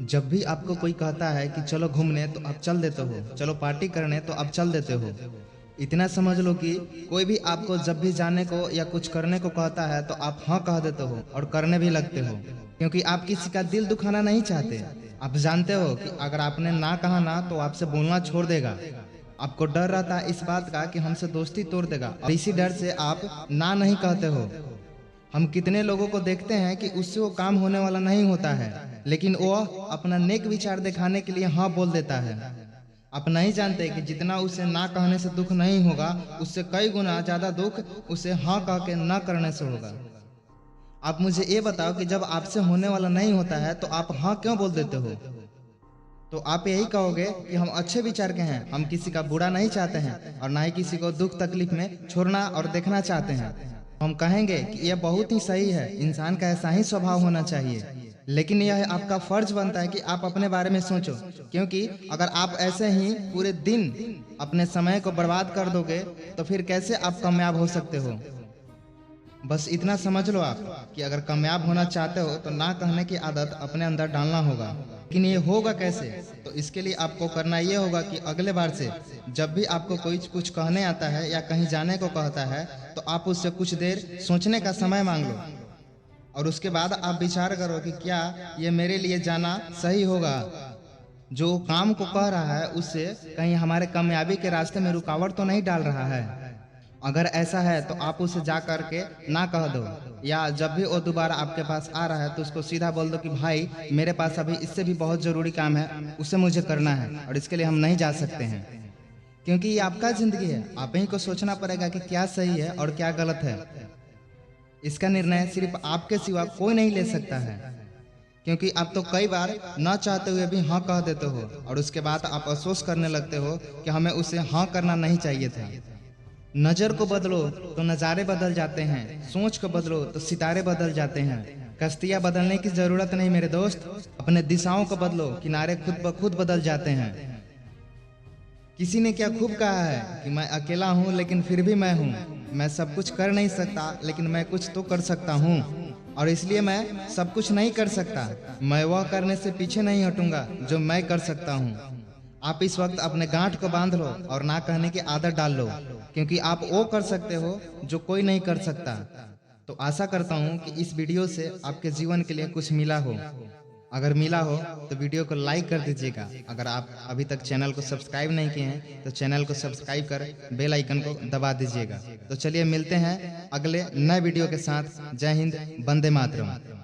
जब भी आपको कोई कहता है कि चलो घूमने तो आप चल देते हो, चलो पार्टी करने तो आप चल देते हो। इतना समझ लो कि कोई भी आपको जब भी जाने को या कुछ करने को कहता है तो आप हाँ कह देते हो और करने भी लगते हो, क्योंकि आप किसी का दिल दुखाना नहीं चाहते। आप जानते हो कि अगर आपने ना कहा ना तो आपसे बोलना छोड़ देगा। आपको डर रहता है इस बात का कि हमसे दोस्ती तोड़ देगा, और इसी डर से आप ना नहीं कहते हो। हम कितने लोगों को देखते हैं कि उससे वो काम होने वाला नहीं होता है, लेकिन वो अपना नेक विचार दिखाने के लिए हाँ बोल देता है। आप नहीं जानते कि जितना उसे ना कहने से दुख नहीं होगा, उससे कई गुना ज्यादा दुख उसे हाँ कह के ना करने से होगा। आप मुझे ये बताओ कि जब आपसे होने वाला नहीं होता है तो आप हाँ क्यों बोल देते हो? तो आप यही कहोगे कि हम अच्छे विचार के हैं, हम किसी का बुरा नहीं चाहते हैं और ना ही किसी को दुख तकलीफ में छोड़ना और देखना चाहते हैं। हम कहेंगे कि यह बहुत ही सही है, इंसान का ऐसा ही स्वभाव होना चाहिए। लेकिन यह आपका फर्ज बनता है कि आप अपने बारे में सोचो, क्योंकि अगर आप ऐसे ही पूरे दिन अपने समय को बर्बाद कर दोगे तो फिर कैसे आप कामयाब हो सकते हो? बस इतना समझ लो आप कि अगर कामयाब होना चाहते हो तो ना कहने की आदत अपने अंदर डालना होगा। लेकिन ये होगा कैसे? तो इसके लिए आपको करना ये होगा कि अगले बार से जब भी आपको कोई कुछ कहने आता है या कहीं जाने को कहता है तो आप उससे कुछ देर सोचने का समय मांग लो, और उसके बाद आप विचार करो कि क्या ये मेरे लिए जाना सही होगा। जो काम को कह रहा है उससे कहीं हमारे कामयाबी के रास्ते में रुकावट तो नहीं डाल रहा है। अगर ऐसा है तो आप उसे जा करके ना कह दो, या जब भी वो दोबारा आपके पास आ रहा है तो उसको सीधा बोल दो कि भाई मेरे पास अभी इससे भी बहुत जरूरी काम है, उसे मुझे करना है और इसके लिए हम नहीं जा सकते हैं। क्योंकि ये आपका जिंदगी है, आप ही को सोचना पड़ेगा कि क्या सही है और क्या गलत है। इसका निर्णय सिर्फ आपके सिवा कोई नहीं ले सकता है, क्योंकि आप तो कई बार ना चाहते हुए भी हाँ कह देते हो और उसके बाद आप अफसोस करने लगते हो कि हमें उसे हाँ करना नहीं चाहिए था। नजर को बदलो तो नज़ारे बदल जाते हैं, सोच को बदलो तो सितारे बदल जाते हैं। कश्तियां बदलने की जरूरत नहीं मेरे दोस्त, अपने दिशाओं को बदलो, किनारे खुद ब खुद बदल जाते हैं। किसी ने क्या खूब कहा है कि मैं अकेला हूँ लेकिन फिर भी मैं हूँ, मैं सब कुछ कर नहीं सकता लेकिन मैं कुछ तो कर सकता हूँ, और इसलिए मैं सब कुछ नहीं कर सकता, मैं वह करने से पीछे नहीं हटूंगा जो मैं कर सकता हूँ। आप इस वक्त अपने गांठ को बांध लो और ना कहने की आदत डाल लो, क्योंकि आप वो कर सकते हो जो कोई नहीं कर सकता। तो आशा करता हूँ कि इस वीडियो से आपके जीवन के लिए कुछ मिला हो। अगर मिला हो तो वीडियो को लाइक कर दीजिएगा। अगर आप अभी तक चैनल को सब्सक्राइब नहीं किए हैं तो चैनल को सब्सक्राइब कर बेल आइकन को दबा दीजिएगा। तो चलिए मिलते हैं अगले नए वीडियो के साथ। जय हिंद, वंदे मातरम।